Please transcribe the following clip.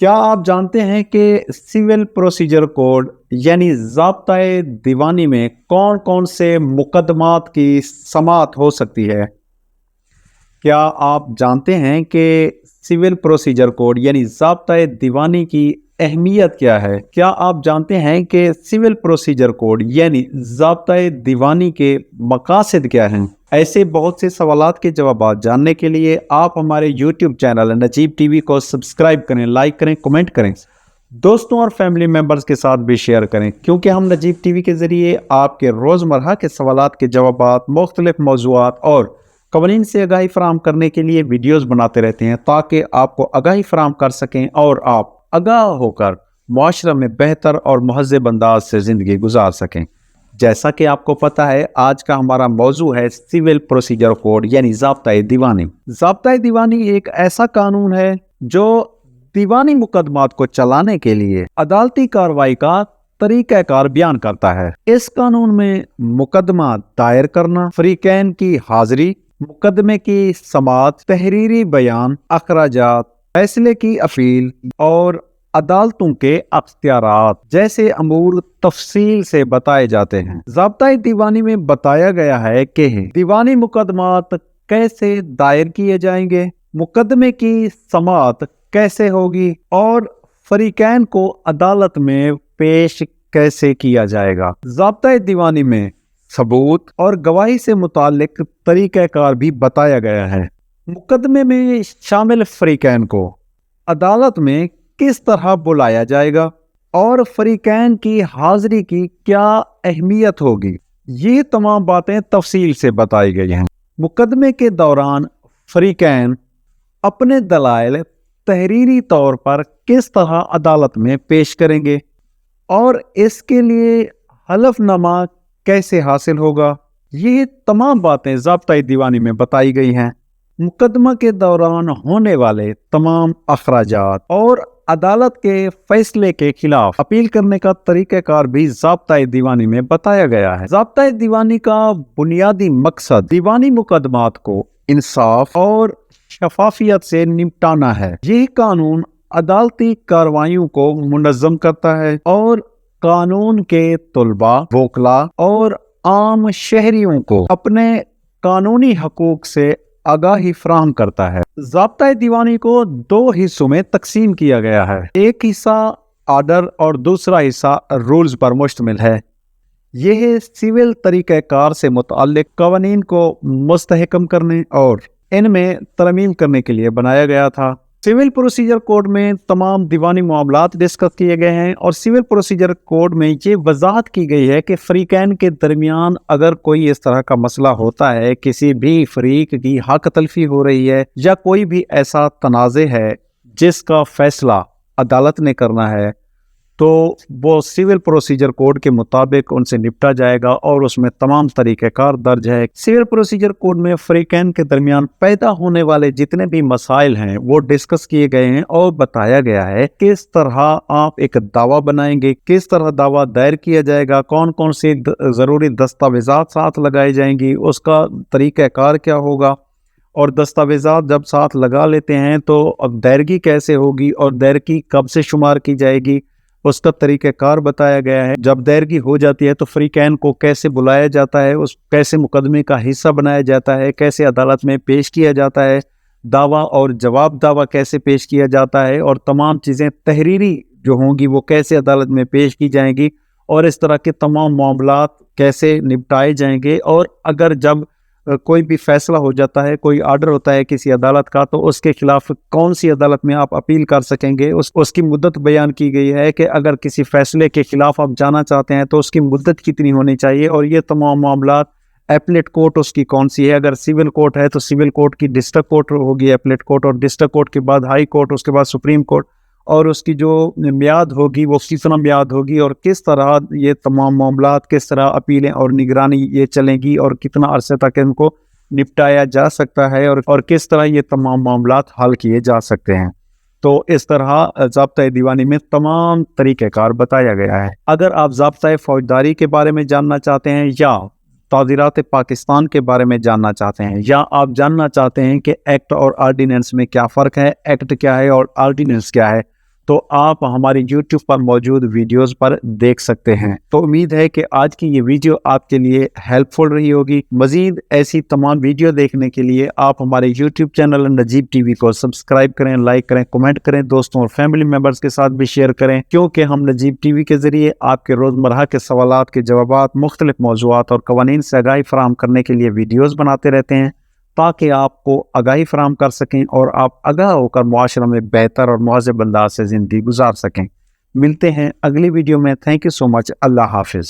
क्या आप जानते हैं कि सिविल प्रोसीजर कोड यानी ज़ाब्ता-ए दीवानी में कौन-कौन से मुकदमात की समाअत हो सकती है? क्या आप जानते हैं कि सिविल प्रोसीजर कोड यानी ज़ाब्ता-ए दीवानी की अहमियत क्या है? क्या आप जानते हैं कि सिविल प्रोसीजर कोड यानी ज़ाब्ता-ए दीवानी के मकासद क्या हैं? ऐसे बहुत से सवालात के जवाबात जानने के लिए आप हमारे यूट्यूब चैनल नजीब टीवी को सब्सक्राइब करें, लाइक करें, कमेंट करें, दोस्तों और फैमिली मेम्बर्स के साथ भी शेयर करें, क्योंकि हम नजीब टीवी के ज़रिए आपके रोज़मर्रा के सवालात के जवाबात, मुख्तलिफ मौज़ूआत और कवानीन से आगाही फराहम करने के लिए वीडियोज़ बनाते रहते हैं, ताकि आपको आगाही फराहम कर सकें और आप आगाह होकर मुआशरा में बेहतर और महज़ब अंदाज से ज़िंदगी गुजार सकें। जैसा कि आपको पता है, आज का हमारा मौजू है सिविल प्रोसीजर कोड यानी ज़ाब्ता-ए दीवानी। ज़ाब्ता-ए दीवानी एक ऐसा कानून है जो दीवानी मुकदमात को चलाने के लिए अदालती कार्रवाई का तरीक़ाकार बयान करता है। इस कानून में मुकदमा दायर करना, फरीकैन की हाजिरी, मुकदमे की समाअत, तहरीरी बयान, अखराजात, फैसले की अपील और अदालतों के अख्तियारात जैसे अमूर तफसील से बताए जाते हैं। ज़ाब्ता-ए दीवानी में बताया गया है कि दीवानी मुकदमात कैसे दायर किए जाएंगे, मुकदमे की समाअत कैसे होगी और फरीकैन को अदालत में पेश कैसे किया जाएगा। ज़ाब्ता-ए दीवानी में सबूत और गवाही से मुताल्लिक तरीक़ाकार भी बताया गया है। मुकदमे में शामिल फरीकैन को अदालत में किस तरह बुलाया जाएगा और फरीकैन की हाजिरी की क्या अहमियत होगी, ये तमाम बातें तफसील से बताई गई हैं। मुकदमे के दौरान फरीकैन अपने दलाइल तहरीरी तौर पर किस तरह अदालत में पेश करेंगे और इसके लिए हलफनामा कैसे हासिल होगा, ये तमाम बातें ज़ाब्ता-ए दीवानी में बताई गई हैं। मुकदमा के दौरान होने वाले तमाम अखराजात और अदालत के फैसले के खिलाफ अपील करने का तरीक़ाकार भी ज़ाब्ता-ए दीवानी में बताया गया है। ज़ाब्ता-ए दीवानी का बुनियादी मकसद दीवानी मुकदमात को इंसाफ और शफाफियत से निपटाना है। यह कानून अदालती कार्रवाइयों को मुनज़्ज़म करता है और कानून के तुलबा, वोकला और आम शहरियों को अपने कानूनी हकूक से आगाही फराहम करता है। ज़ाब्ता-ए दीवानी को दो हिस्सों में तकसीम किया गया है। एक हिस्सा आर्डर और दूसरा हिस्सा रूल्स पर मुश्तमिल है। यह सिविल तरीक़ाकार से मुताल्लिक कवानीन को मुस्तहकम करने और इनमें तरमीम करने के लिए बनाया गया था। सिविल प्रोसीजर कोड में तमाम दीवानी मामलात डिस्कस किए गए हैं और सिविल प्रोसीजर कोड में ये वजाहत की गई है कि फरीकैन के दरमियान अगर कोई इस तरह का मसला होता है, किसी भी फरीक की हक तलफी हो रही है या कोई भी ऐसा तनाज़े है जिसका फैसला अदालत ने करना है, तो वो सिविल प्रोसीजर कोड के मुताबिक उनसे निपटा जाएगा और उसमें तमाम तरीक़ाकार दर्ज है। सिविल प्रोसीजर कोड में फरीकैन के दरमियान पैदा होने वाले जितने भी मसाइल हैं वो डिस्कस किए गए हैं और बताया गया है किस तरह आप एक दावा बनाएंगे, किस तरह दावा दायर किया जाएगा, कौन कौन सी ज़रूरी दस्तावेज़ात साथ लगाई जाएंगी, उसका तरीक़ाकार क्या होगा और दस्तावेज़ात जब साथ लगा लेते हैं तो अब दायरगी कैसे होगी और दायरगी कब से शुमार की जाएगी, उसका तरीक़ाकार बताया गया है। जब दायरगी हो जाती है तो फरीकैन को कैसे बुलाया जाता है, उस कैसे मुकदमे का हिस्सा बनाया जाता है, कैसे अदालत में पेश किया जाता है, दावा और जवाब दावा कैसे पेश किया जाता है और तमाम चीज़ें तहरीरी जो होंगी वो कैसे अदालत में पेश की जाएंगी और इस तरह के तमाम मामलात कैसे निपटाए जाएंगे। और अगर जब कोई भी फैसला हो जाता है, कोई आर्डर होता है किसी अदालत का, तो उसके खिलाफ कौन सी अदालत में आप अपील कर सकेंगे, उसकी मुद्दत बयान की गई है कि अगर किसी फैसले के खिलाफ आप जाना चाहते हैं तो उसकी मुद्दत कितनी होनी चाहिए और ये तमाम मामलात एपलेट कोर्ट उसकी कौन सी है। अगर सिविल कोर्ट है तो सिविल कोर्ट की डिस्ट्रिक्ट कोर्ट होगी एपलेट कोर्ट, और डिस्ट्रिक्ट कोर्ट के बाद हाई कोर्ट, उसके बाद सुप्रीम कोर्ट, और उसकी जो मियाद होगी वो कितना मियाद होगी और किस तरह ये तमाम मामलात, किस तरह अपीलें और निगरानी ये चलेंगी और कितना अरसे तक इनको निपटाया जा सकता है और किस तरह ये तमाम मामलात हल किए जा सकते हैं। तो इस तरह ज़ाब्ता-ए दीवानी में तमाम तरीक़ाकार बताया गया है। अगर आप ज़ाब्ता-ए फौजदारी के बारे में जानना चाहते हैं या ताज़ीरात पाकिस्तान के बारे में जानना चाहते हैं या आप जानना चाहते हैं कि एक्ट और आर्डिनेंस में क्या फ़र्क है, एक्ट क्या है और आर्डिनेंस क्या है, تو آپ ہماری YouTube پر موجود ویڈیوز پر دیکھ سکتے ہیں۔ تو امید ہے کہ آج کی یہ ویڈیو آپ کے لیے ہیلپ فل رہی ہوگی۔ مزید ایسی تمام ویڈیو دیکھنے کے لیے آپ ہمارے YouTube چینل نجیب ٹی وی کو سبسکرائب کریں، لائک کریں، کمنٹ کریں، دوستوں اور فیملی ممبرز کے ساتھ بھی شیئر کریں، کیونکہ ہم نجیب ٹی وی کے ذریعے آپ کے روزمرہ کے سوالات کے جوابات، مختلف موضوعات اور قوانین سے آگاہی فراہم کرنے کے لیے ویڈیوز بناتے رہتے ہیں، تاکہ آپ کو آگاہی فراہم کر سکیں اور آپ آگاہ ہو کر معاشرہ میں بہتر اور مہذب انداز سے زندگی گزار سکیں۔ ملتے ہیں اگلی ویڈیو میں۔ تھینک یو سو مچ۔ اللہ حافظ۔